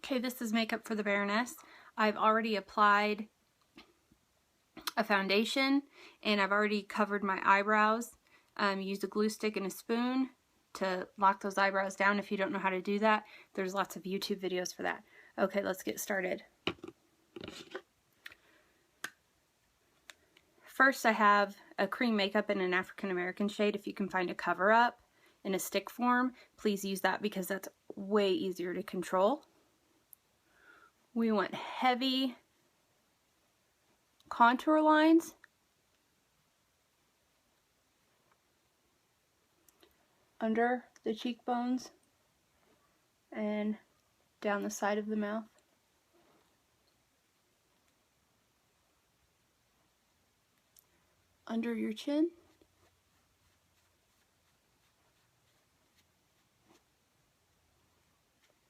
Okay, this is makeup for the Baroness. I've already applied a foundation and I've already covered my eyebrows. Use a glue stick and a spoon to lock those eyebrows down. If you don't know how to do that, there's lots of YouTube videos for that. Okay, let's get started. First, I have a cream makeup in an African American shade. If you can find a cover-up in a stick form, please use that because that's way easier to control. We want heavy contour lines under the cheekbones and down the side of the mouth. Under your chin.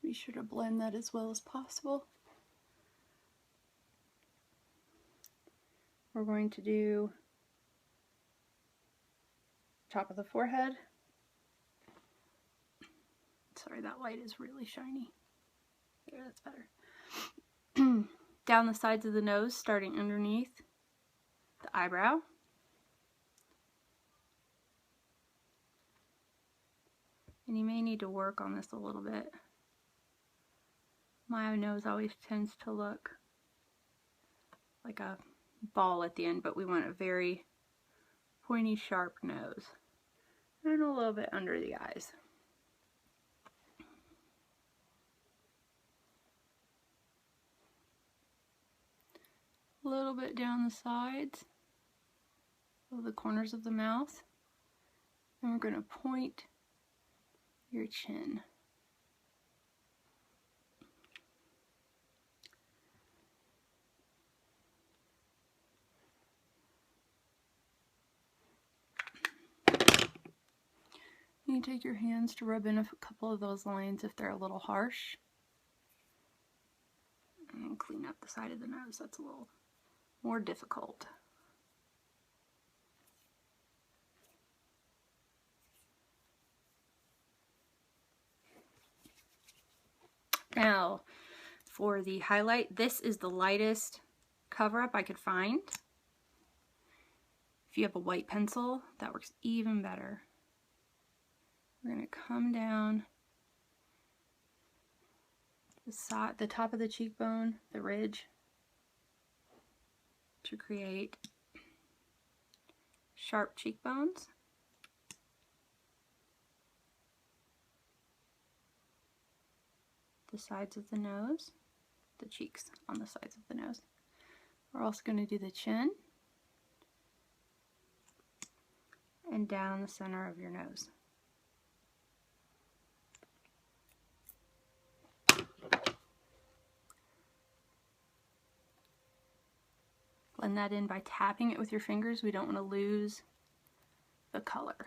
Be sure to blend that as well as possible. We're going to do top of the forehead. Sorry, that light is really shiny. There, that's better. Down the sides of the nose, starting underneath the eyebrow. And you may need to work on this a little bit. My nose always tends to look like a ball at the end, but we want a very pointy, sharp nose. And a little bit under the eyes. A little bit down the sides of the corners of the mouth. And we're going to point your chin. You can take your hands to rub in a couple of those lines if they're a little harsh. And clean up the side of the nose. That's a little more difficult. Now, for the highlight, this is the lightest cover-up I could find. If you have a white pencil, that works even better. We're going to come down the top of the cheekbone, the ridge, to create sharp cheekbones. The sides of the nose, the cheeks on the sides of the nose. We're also going to do the chin and down the center of your nose. Blend that in by tapping it with your fingers. We don't want to lose the color.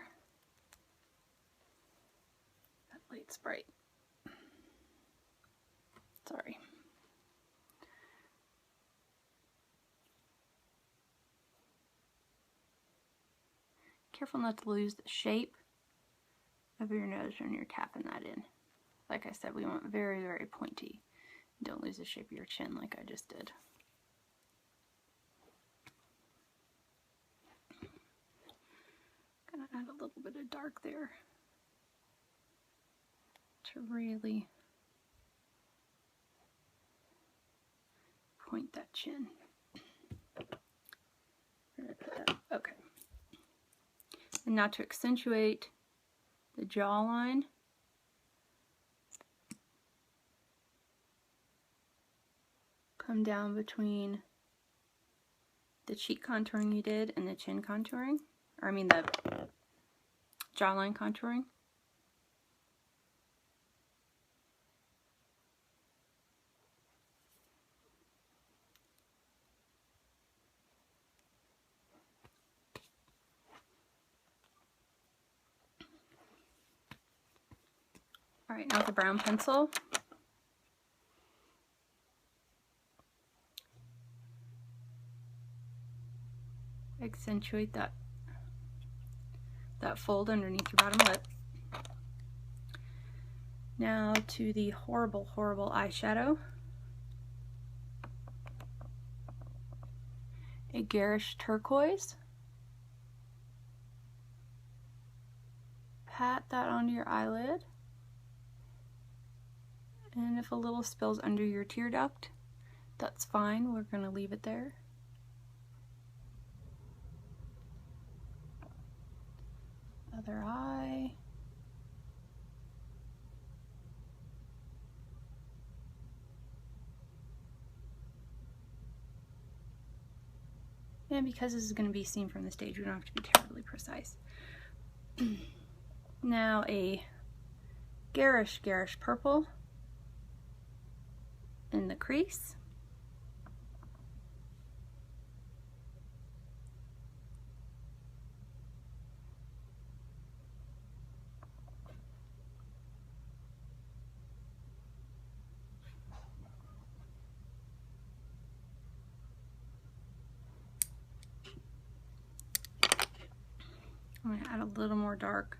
That light's bright. Sorry. Careful not to lose the shape of your nose when you're tapping that in. Like I said, we want very, very pointy. Don't lose the shape of your chin like I just did. Gonna add a little bit of dark there to really point that chin. Okay. And now to accentuate the jawline, come down between the cheek contouring you did and the chin contouring, or I mean the jawline contouring. All right, now with the brown pencil, accentuate that fold underneath your bottom lip. Now to the horrible, horrible eyeshadow. A garish turquoise. Pat that onto your eyelid. And if a little spills under your tear duct, that's fine. We're going to leave it there. Other eye. And because this is going to be seen from the stage, we don't have to be terribly precise. Now a garish, garish purple in the crease. I'm going to add a little more dark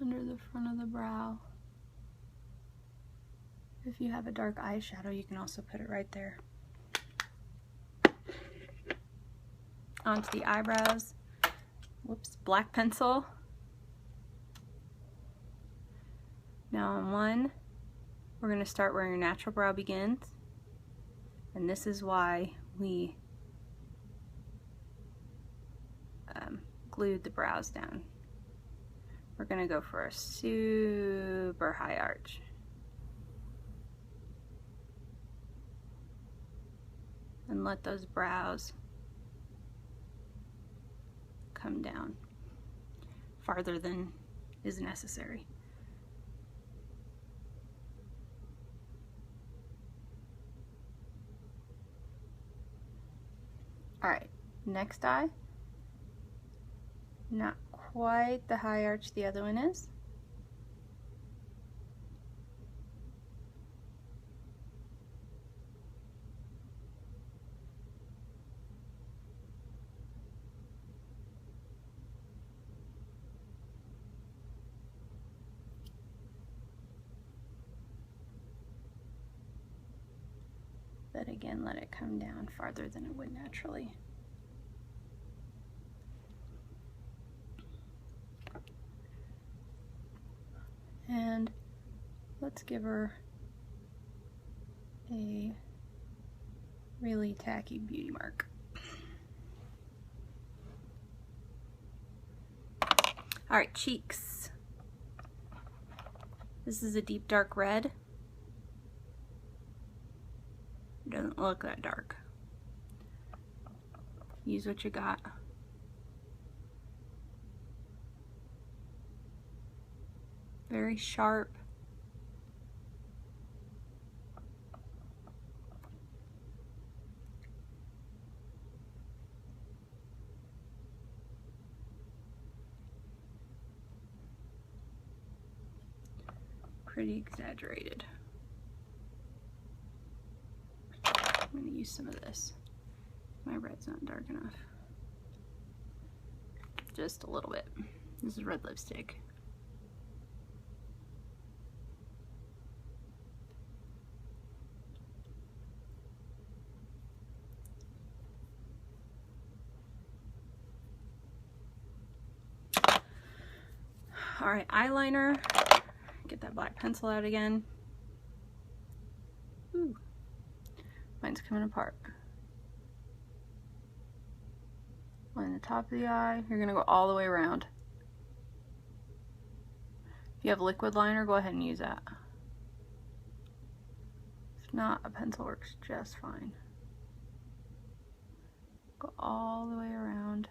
under the front of the brow. If you have a dark eyeshadow, you can also put it right there. Onto the eyebrows. Whoops, black pencil. Now on one, we're going to start where your natural brow begins. And this is why we glued the brows down. We're going to go for a super high arch. And let those brows come down farther than is necessary. All right, next eye. Not quite the high arch the other one is. But again, let it come down farther than it would naturally. And let's give her a really tacky beauty mark. All right, cheeks. This is a deep dark red. It doesn't look that dark. Use what you got. Very sharp. Pretty exaggerated. I'm going to use some of this. My red's not dark enough. Just a little bit. This is red lipstick. All right, eyeliner. Get that black pencil out again. Ooh, mine's coming apart. On the top of the eye, you're gonna go all the way around. If you have liquid liner, go ahead and use that. If not, a pencil works just fine. Go all the way around.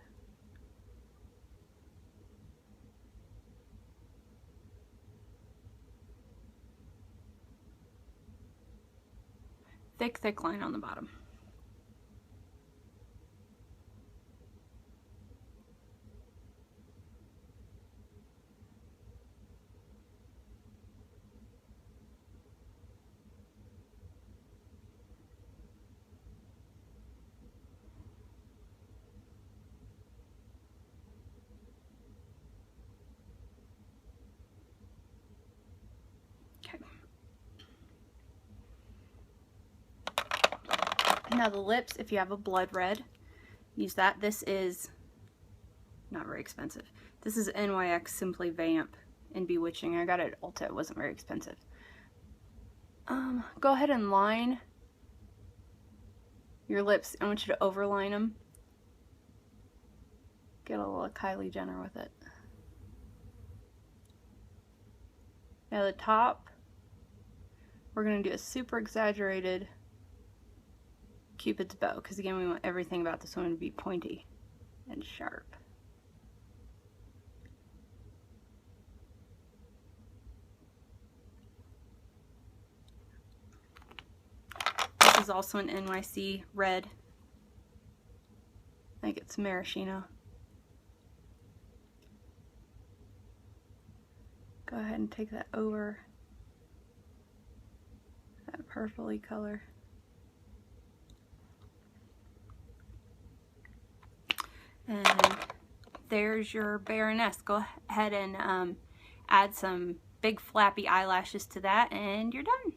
Thick, thick line on the bottom. Now the lips, if you have a blood red, use that. This is not very expensive. This is NYX Simply Vamp in Bewitching. I got it at Ulta. It wasn't very expensive. Go ahead and line your lips. I want you to overline them. Get a little Kylie Jenner with it. Now the top, we're going to do a super exaggerated Cupid's bow, because again we want everything about this one to be pointy and sharp. This is also an NYC red. I think it's maraschino. Go ahead and take that over that purpley color. And there's your Baroness. Go ahead and add some big flappy eyelashes to that, and you're done.